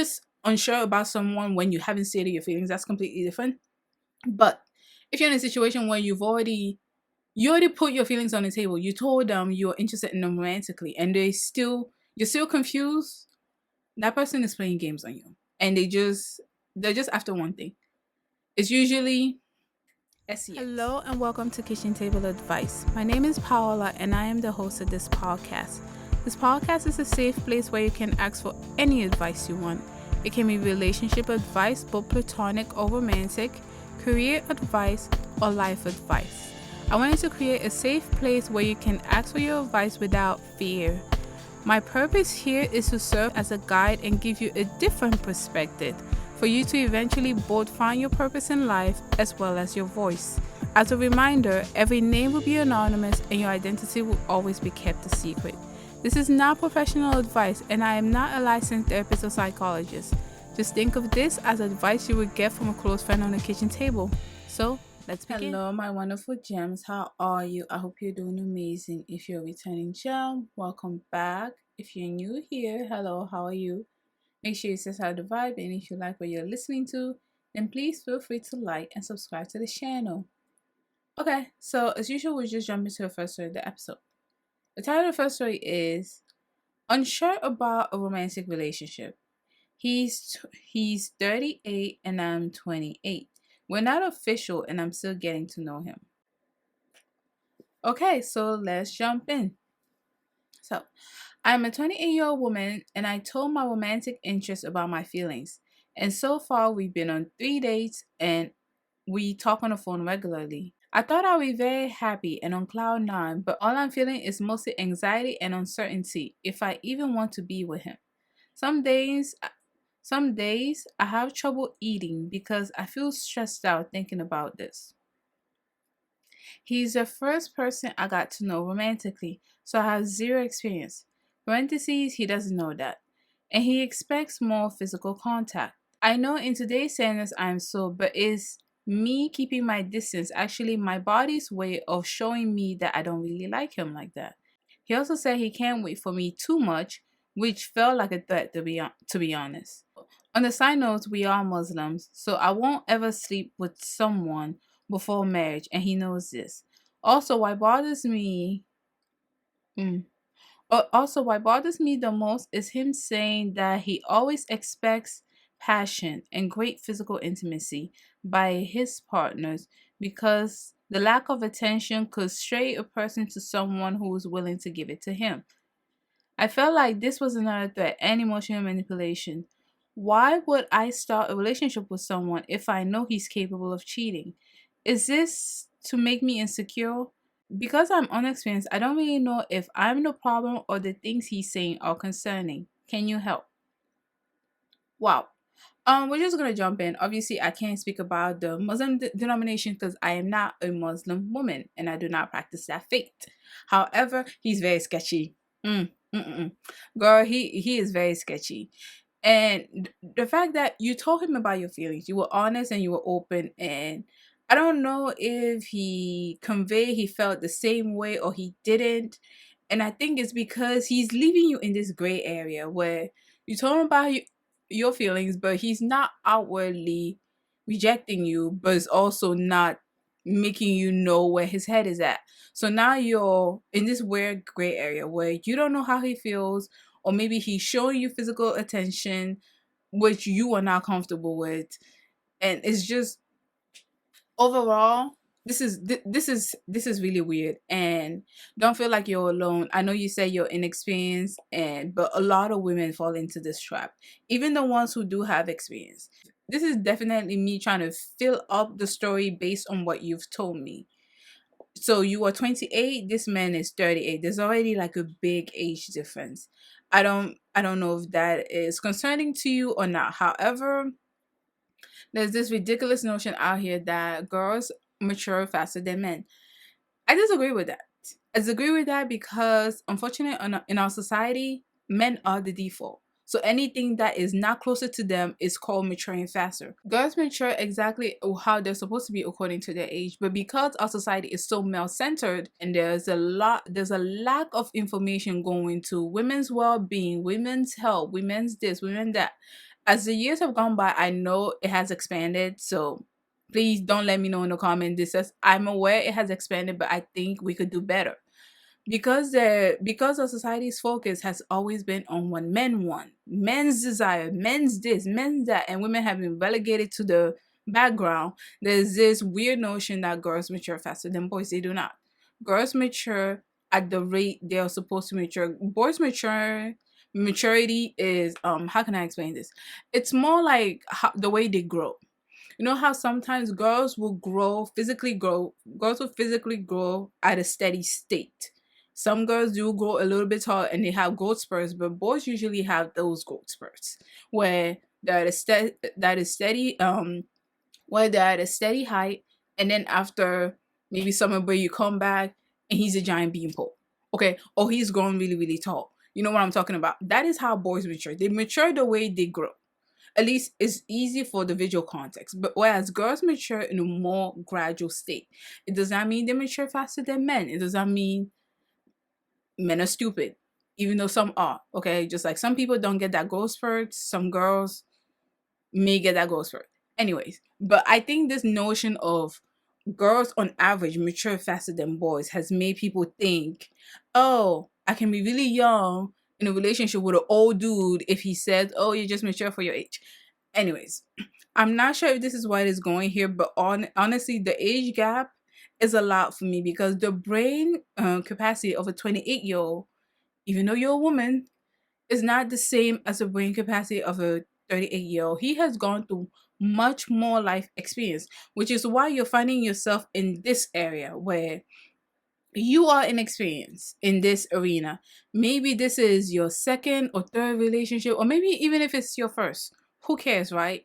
just unsure about someone when you haven't stated your feelings, that's completely different. But if you're in a situation where you already put your feelings on the table, you told them you're interested in them romantically, and you're still confused, that person is playing games on you. And they're just after one thing. It's usually SEX. Hello and welcome to Kitchen Table Advice. My name is Paola and I am the host of this podcast. This podcast is a safe place where you can ask for any advice you want. It can be relationship advice, both platonic or romantic, career advice, or life advice. I wanted to create a safe place where you can ask for your advice without fear. My purpose here is to serve as a guide and give you a different perspective for you to eventually both find your purpose in life as well as your voice. As a reminder, every name will be anonymous and your identity will always be kept a secret. This is not professional advice and I am not a licensed therapist or psychologist. Just think of this as advice you would get from a close friend on the kitchen table. So, let's begin. Hello, my wonderful gems. How are you? I hope you're doing amazing. If you're a returning gem, welcome back. If you're new here, hello, how are you? Make sure you set out the vibe, and if you like what you're listening to, then please feel free to like and subscribe to the channel. Okay, so as usual, we'll just jump into the first story of the episode. The title of the first story is Unsure About a Romantic Relationship. He's 38 and I'm 28. We're not official and I'm still getting to know him. Okay, so let's jump in. So, I'm a 28-year-old woman and I told my romantic interest about my feelings. And so far, we've been on 3 dates and we talk on the phone regularly. I thought I'd be very happy and on cloud nine, but all I'm feeling is mostly anxiety and uncertainty if I even want to be with him. Some days, some days I have trouble eating because I feel stressed out thinking about this. He's the first person I got to know romantically, so I have zero experience. Parentheses, he doesn't know that. And he expects more physical contact. I know in today's standards I'm so, but is me keeping my distance actually my body's way of showing me that I don't really like him like that? He also said he can't wait for me too much, which felt like a threat to be honest. On the side note, we are Muslims, so I won't ever sleep with someone before marriage, and he knows this. Also, why bothers me? Mm. Also, what bothers me the most is him saying that he always expects passion and great physical intimacy by his partners because the lack of attention could stray a person to someone who is willing to give it to him. I felt like this was another threat and emotional manipulation. Why would I start a relationship with someone if I know he's capable of cheating? Is this to make me insecure? Because I'm unexperienced, I don't really know if I'm the problem or the things he's saying are concerning. Can you help? Wow. We're just gonna jump in. Obviously, I can't speak about the Muslim denomination because I am not a Muslim woman and I do not practice that faith. However, he's very sketchy. Mm. Girl, he is very sketchy. And the fact that you told him about your feelings, you were honest and you were open, and I don't know if he conveyed he felt the same way or he didn't. And I think it's because he's leaving you in this gray area where you told him about your feelings, but he's not outwardly rejecting you, but is also not making you know where his head is at. So now you're in this weird gray area where you don't know how he feels, or maybe he's showing you physical attention, which you are not comfortable with. And it's just overall this is really weird, and don't feel like you're alone. I know you say you're inexperienced, and but a lot of women fall into this trap, even the ones who do have experience. This is definitely me trying to fill up the story based on what you've told me. So you are 28, this man is 38. There's already like a big age difference. I don't know if that is concerning to you or not. However, there's this ridiculous notion out here that girls mature faster than men. I disagree with that. I disagree with that because, unfortunately, in our society, men are the default. So anything that is not closer to them is called maturing faster. Girls mature exactly how they're supposed to be according to their age, but because our society is so male-centered and there's a lack of information going to women's well-being, women's health, women's this, women that. As the years have gone by, I know it has expanded. So please don't let me know in the comment. This says I'm aware it has expanded, but I think we could do better because of society's focus has always been on what men want, men's desire, men's this, men's that, and women have been relegated to the background. There's this weird notion that girls mature faster than boys. They do not. Girls mature at the rate they are supposed to mature. Boys mature. Maturity is how can I explain this? It's more like the way they grow. You know how sometimes girls will physically grow at a steady state. Some girls do grow a little bit tall and they have growth spurts, but boys usually have those growth spurts where that is steady, where they're at a steady height, and then after maybe summer break you come back and he's a giant beanpole. Okay, or he's grown really, really tall. You know what I'm talking about? That is how boys mature. They mature the way they grow. At least it's easy for the visual context. But whereas girls mature in a more gradual state, it does not mean they mature faster than men. It does not mean men are stupid, even though some are. Okay, just like some people don't get that growth spurt, some girls may get that growth spurt. Anyways, but I think this notion of girls on average mature faster than boys has made people think, oh, I can be really young in a relationship with an old dude if he says, oh, you're just mature for your age. Anyways, I'm not sure if this is what is going here, but honestly, the age gap is a lot for me because the brain capacity of a 28-year-old, even though you're a woman, is not the same as the brain capacity of a 38-year-old. He has gone through much more life experience, which is why you're finding yourself in this area where you are inexperienced in this arena. Maybe this is your second or third relationship, or maybe even if it's your first. Who cares, right?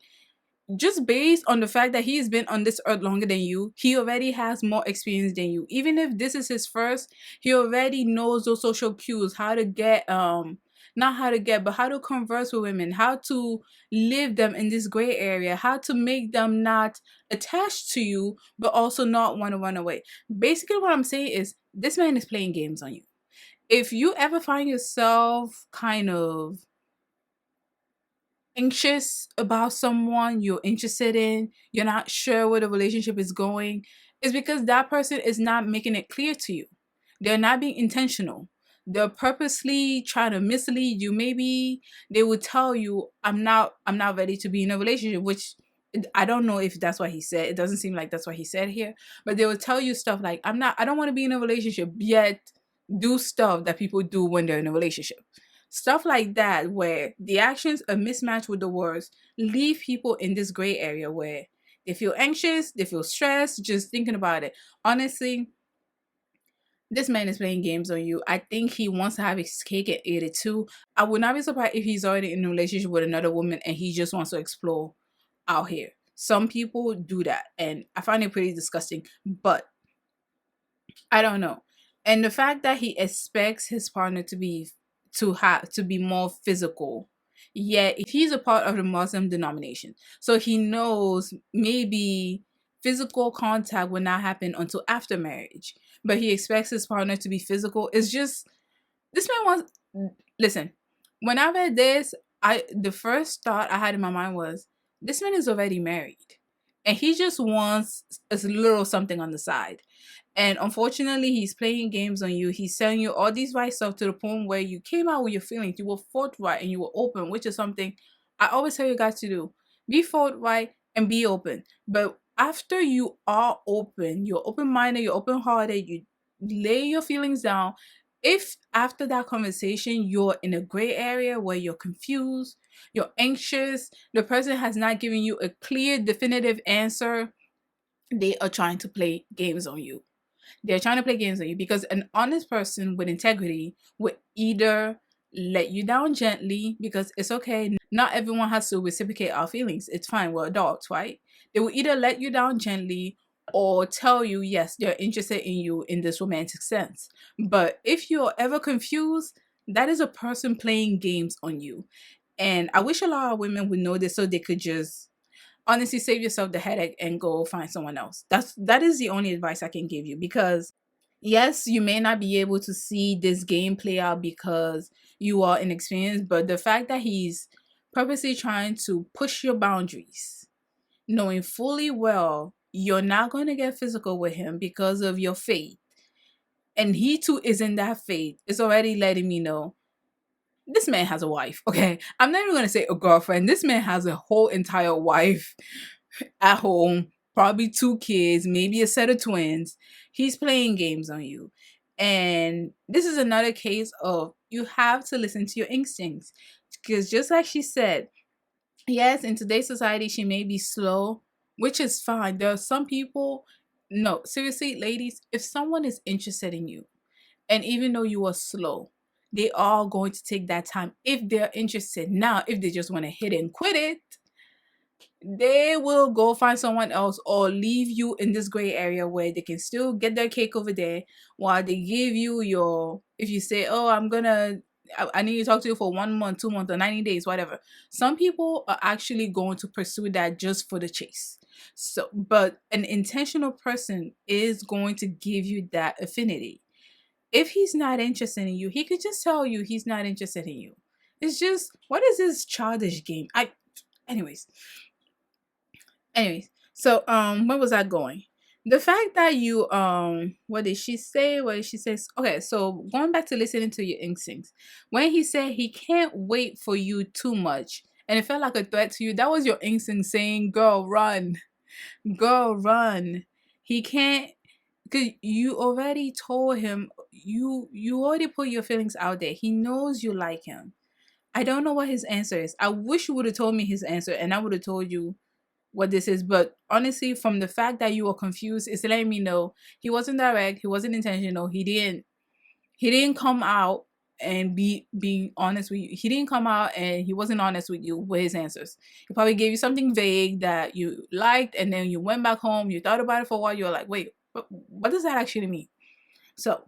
Just based on the fact that he's been on this earth longer than you, he already has more experience than you. Even if this is his first, he already knows those social cues, how to get not how to get, but how to converse with women, how to live them in this gray area, how to make them not attached to you, but also not want to run away. Basically, what I'm saying is this man is playing games on you. If you ever find yourself kind of anxious about someone you're interested in, you're not sure where the relationship is going, it's because that person is not making it clear to you. They're not being intentional. They're purposely trying to mislead you. Maybe they would tell you, I'm not ready to be in a relationship, which I don't know if that's what he said. It doesn't seem like that's what he said here. But they would tell you stuff like, I don't want to be in a relationship, yet do stuff that people do when they're in a relationship. Stuff like that, where the actions are mismatched with the words, leave people in this gray area where they feel anxious, they feel stressed, just thinking about it. Honestly, this man is playing games on you. I think he wants to have his cake and eat it too. I would not be surprised if he's already in a relationship with another woman and he just wants to explore out here. Some people do that, and I find it pretty disgusting. But I don't know. And the fact that he expects his partner to be more physical, yet he's a part of the Muslim denomination. So he knows maybe physical contact will not happen until after marriage. But he expects his partner to be physical. It's just this man wants listen, when I read this, I the first thought I had in my mind was this man is already married. And he just wants a little something on the side. And unfortunately, he's playing games on you. He's telling you all these right stuff to the point where you came out with your feelings. You were forthright and you were open, which is something I always tell you guys to do. Be forthright and be open. But after you are open, you're open minded, you're open hearted, you lay your feelings down. If after that conversation you're in a gray area where you're confused, you're anxious, the person has not given you a clear, definitive answer, they are trying to play games on you. They're trying to play games on you because an honest person with integrity would either let you down gently because it's okay. Not everyone has to reciprocate our feelings. It's fine. We're adults, right? They will either let you down gently or tell you, yes, they're interested in you in this romantic sense. But if you're ever confused, that is a person playing games on you. And I wish a lot of women would know this so they could just honestly save yourself the headache and go find someone else. That is the only advice I can give you because yes, you may not be able to see this game play out because you are inexperienced, but the fact that he's purposely trying to push your boundaries, knowing fully well you're not going to get physical with him because of your faith. And he too is in that faith. It's already letting me know this man has a wife. Okay. I'm not even going to say a girlfriend. This man has a whole entire wife at home, probably two kids, maybe a set of twins. He's playing games on you. And this is another case of you have to listen to your instincts. Because just like she said, yes, in today's society, she may be slow, which is fine. There are some people, no, seriously, ladies, if someone is interested in you, and even though you are slow, they are going to take that time if they're interested. Now, if they just want to hit and quit it, they will go find someone else or leave you in this gray area where they can still get their cake over there while they give you your, if you say, oh, I need to talk to you for 1 month, 2 months, or 90 days, whatever. Some people are actually going to pursue that just for the chase. So, but an intentional person is going to give you that affinity. If he's not interested in you, he could just tell you he's not interested in you. It's just, what is this childish game? Anyways, so where was I going? The fact that you what did she say? What did she say? Okay, so going back to listening to your instincts. When he said he can't wait for you too much and it felt like a threat to you, that was your instinct saying, girl, run. Girl, run. He can't, because you already told him, you already put your feelings out there. He knows you like him. I don't know what his answer is. I wish you would have told me his answer and I would have told you what this is. But honestly, from the fact that you were confused, it's letting me know he wasn't direct, he wasn't intentional, he didn't come out and being honest with you. He didn't come out and he wasn't honest with you with his answers. He probably gave you something vague that you liked, and then you went back home, you thought about it for a while, you were like, wait, what does that actually mean? So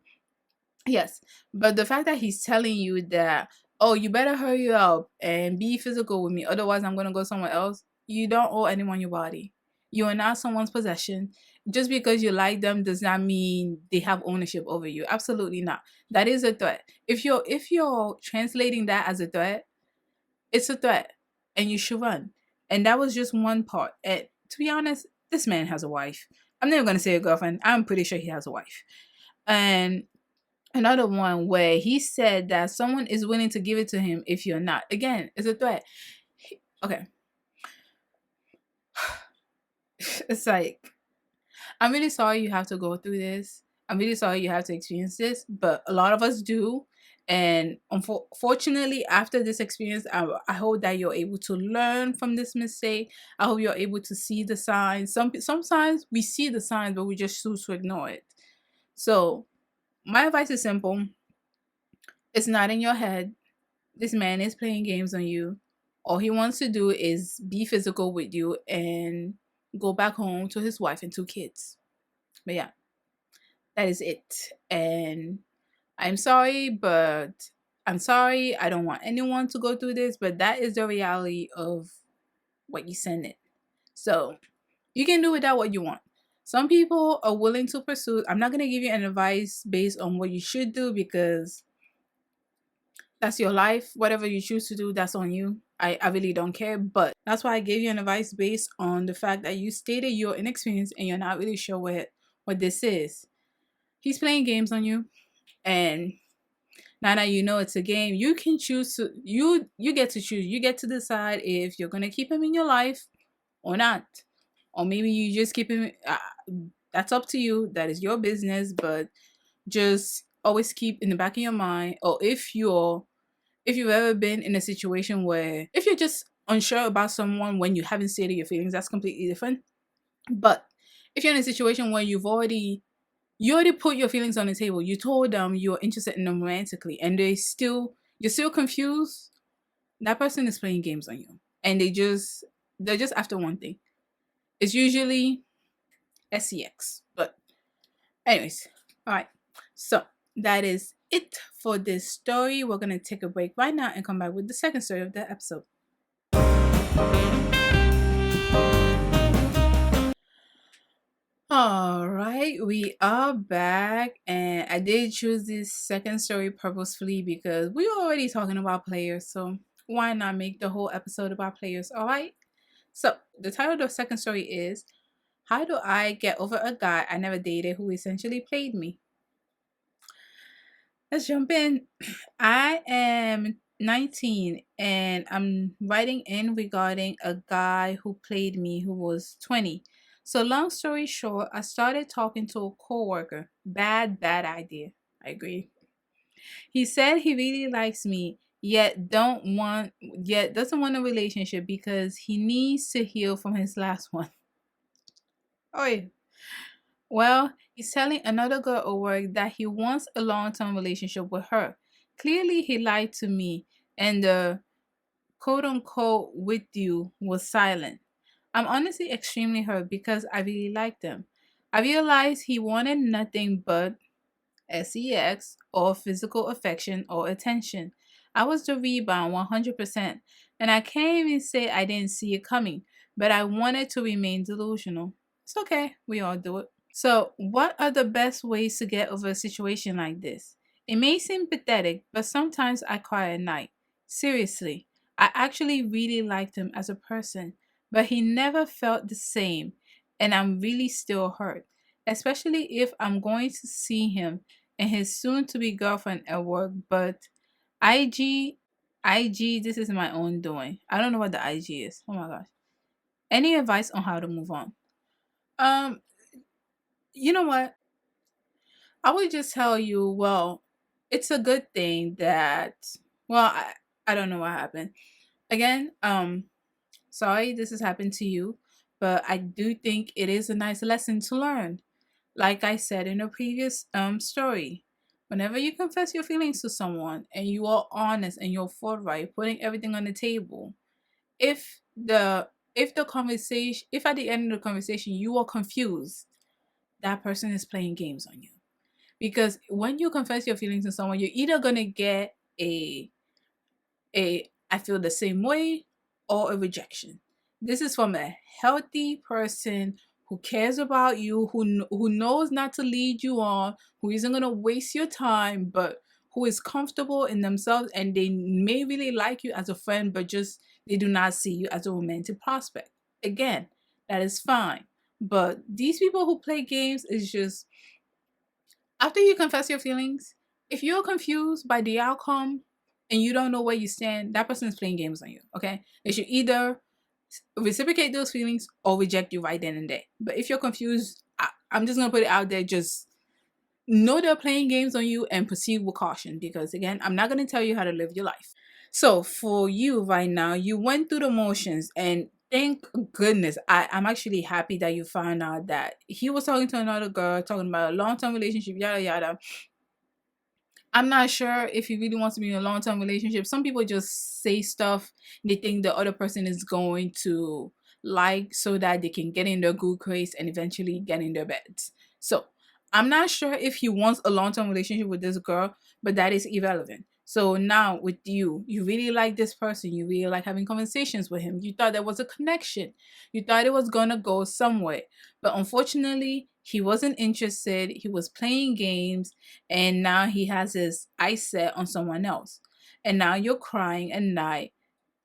yes, but the fact that he's telling you that, oh, you better hurry up and be physical with me, otherwise I'm gonna go somewhere else. You don't owe anyone your body. You are not someone's possession. Just because you like them does not mean they have ownership over you. Absolutely not. That is a threat. If you're translating that as a threat, it's a threat, and you should run. And that was just one part. And to be honest, this man has a wife. I'm never gonna say a girlfriend. I'm pretty sure he has a wife. And another one where he said that someone is willing to give it to him if you're not. Again, it's a threat. Okay. It's like, I'm really sorry you have to go through this. I'm really sorry you have to experience this, but a lot of us do. And unfortunately, after this experience, I hope that you're able to learn from this mistake. I hope you're able to see the signs. Sometimes we see the signs, but we just choose to ignore it. So my advice is simple. It's not in your head. This man is playing games on you. All he wants to do is be physical with you and go back home to his wife and two kids. But yeah, that is it. And I'm sorry, but I'm sorry. I don't want anyone to go through this, but that is the reality of what you send it. So you can do with that what you want. Some people are willing to pursue. I'm not going to give you an advice based on what you should do because that's your life. Whatever you choose to do, that's on you. I really don't care. But that's why I gave you an advice based on the fact that you stated you're inexperienced and you're not really sure what this is. He's playing games on you. And now that you know it's a game, you can choose to you get to choose. You get to decide if you're gonna keep him in your life or not. Or maybe you just keep him that's up to you. That is your business. But just always keep in the back of your mind, or if you've ever been in a situation where if you're just unsure about someone when you haven't stated your feelings, that's completely different. But if you're in a situation where you already put your feelings on the table, you told them you're interested in them romantically, and you're still confused, that person is playing games on you. And they're just after one thing. It's usually sex. But anyways, all right. So that is it for this story. We're gonna take a break right now and come back with the second story of the episode. All right, we are back, and I did choose this second story purposefully because we were already talking about players, so why not make the whole episode about players? All right. So the title of the second story is How Do I Get Over a Guy I Never Dated Who Essentially Played Me? Let's jump in. I am 19 and I'm writing in regarding a guy who played me who was 20. So long story short, I started talking to a coworker. Bad idea. I agree. He said he really likes me, yet doesn't want a relationship because he needs to heal from his last one. Oh yeah. Well, he's telling another girl at work that he wants a long-term relationship with her. Clearly he lied to me and the quote unquote with you was silent. I'm honestly extremely hurt because I really liked him. I realized he wanted nothing but sex or physical affection or attention. I was the rebound 100%, and I can't even say I didn't see it coming, but I wanted to remain delusional. It's okay, we all do it. So, what are the best ways to get over a situation like this? It may seem pathetic, but sometimes I cry at night. Seriously, I actually really liked him as a person, but he never felt the same, and I'm really still hurt, especially if I'm going to see him and his soon to be girlfriend at work. But IG, IG, this is my own doing. I don't know what the IG is. Oh my gosh. Any advice on how to move on? Um, you know what? I would just tell you, well, it's a good thing that, well, I don't know what happened. Again, sorry this has happened to you, but I do think it is a nice lesson to learn. Like I said in a previous story, whenever you confess your feelings to someone and you are honest and you're forthright, putting everything on the table, if the conversation, if at the end of the conversation you are confused, that person is playing games on you. Because when you confess your feelings to someone, you're either gonna get a I feel the same way or a rejection. This is from a healthy person who cares about you, who knows not to lead you on, who isn't gonna waste your time, but who is comfortable in themselves and they may really like you as a friend, but just they do not see you as a romantic prospect. Again, that is fine. But these people who play games is just after you confess your feelings, if you're confused by the outcome and you don't know where you stand, that person is playing games on you. Okay, they should either reciprocate those feelings or reject you right then and there. But if you're confused, I'm just gonna put it out there. Just know they're playing games on you and proceed with caution because again, I'm not gonna tell you how to live your life. So for you right now, you went through the motions and thank goodness. I'm actually happy that you found out that he was talking to another girl, talking about a long-term relationship, yada yada. I'm not sure if he really wants to be in a long term relationship. Some people just say stuff they think the other person is going to like so that they can get in their good grace and eventually get in their beds. So I'm not sure if he wants a long term relationship with this girl, but that is irrelevant. So now with you, you really like this person. You really like having conversations with him. You thought there was a connection. You thought it was going to go somewhere. But unfortunately, he wasn't interested. He was playing games and now he has his eyes set on someone else. And now you're crying at night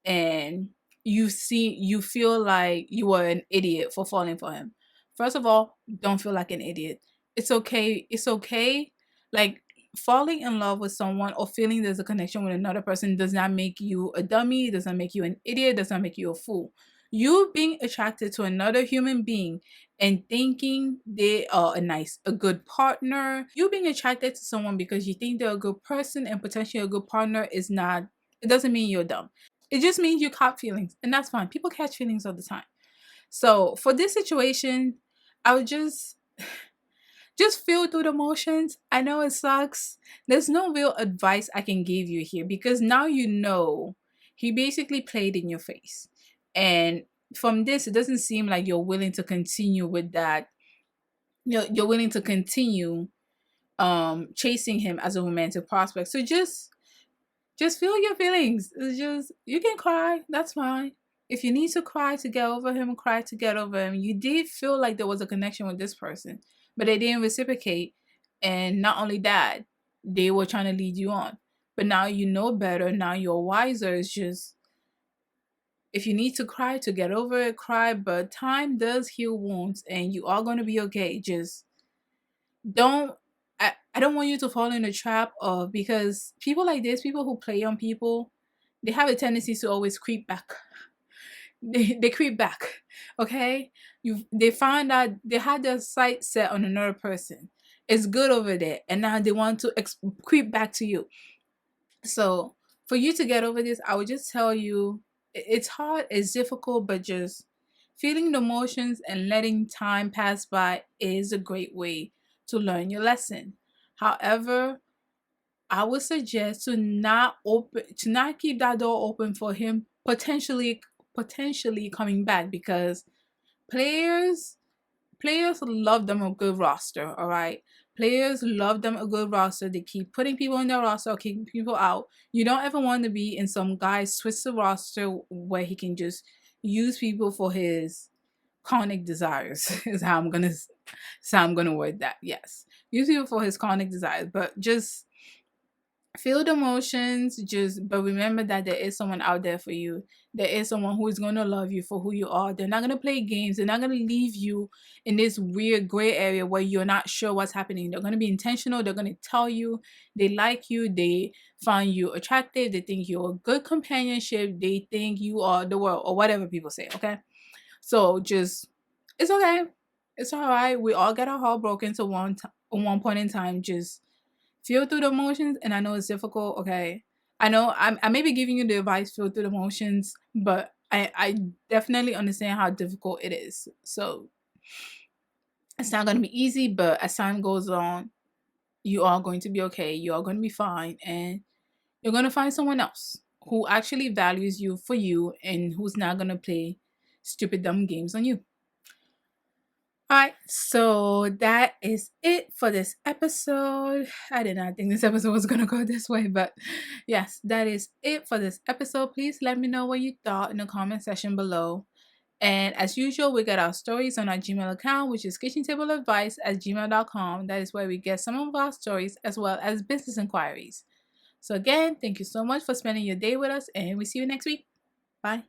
and you feel like you were an idiot for falling for him. First of all, don't feel like an idiot. It's okay. It's okay. Like falling in love with someone or feeling there's a connection with another person does not make you a dummy, does not make you an idiot, does not make you a fool. You being attracted to another human being and thinking they are a good partner, you being attracted to someone because you think they're a good person and potentially a good partner is not, it doesn't mean you're dumb. It just means you caught feelings, and that's fine. People catch feelings all the time. So for this situation, I would just feel through the motions. I know it sucks. There's no real advice I can give you here because now you know he basically played in your face. And from this, it doesn't seem like you're willing to continue with that. You're willing to continue chasing him as a romantic prospect. So just feel your feelings. It's just you can cry. That's fine. If you need to cry to get over him, cry to get over him. You did feel like there was a connection with this person, but they didn't reciprocate. And not only that, they were trying to lead you on. But now you know better. Now you're wiser. It's just, if you need to cry to get over it, cry. But time does heal wounds, and you are going to be okay. Just don't. I don't want you to fall in a trap of, because people like this, people who play on people, they have a tendency to always creep back. They creep back. Okay, they find out they had their sight set on another person. It's good over there, and now they want to creep back to you. So for you to get over this, I would just tell you, it's hard, it's difficult, but just feeling the emotions and letting time pass by is a great way to learn your lesson. However, I would suggest to not keep that door open for him potentially coming back, because players players love them a good roster, all right? Players love them a good roster. They keep putting people in their roster or keeping people out. You don't ever want to be in some guy's twisted roster where he can just use people for his chronic desires. Is how I'm gonna word that. Yes, use people for his chronic desires, but just feel the emotions, just but remember that there is someone out there for you. There is someone who is going to love you for who you are. They're not going to play games. They're not going to leave you in this weird gray area where you're not sure what's happening. They're going to be intentional. They're going to tell you they like you, they find you attractive, they think you're a good companionship, they think you are the world, or whatever people say. Okay, so just, it's okay, it's all right. We all get our heart broken to one point in time. Just feel through the emotions, and I know it's difficult. Okay, I know I may be giving you the advice, feel through the emotions, but I definitely understand how difficult it is. So it's not going to be easy, but as time goes on, you are going to be okay, you are going to be fine, and you're going to find someone else who actually values you for you and who's not going to play stupid dumb games on you. All right, so that is it for this episode. I did not think this episode was going to go this way, but yes, that is it for this episode. Please let me know what you thought in the comment section below. And as usual, we get our stories on our Gmail account, which is kitchentableadvice@gmail.com. That is where we get some of our stories as well as business inquiries. So, again, thank you so much for spending your day with us, and we see you next week. Bye.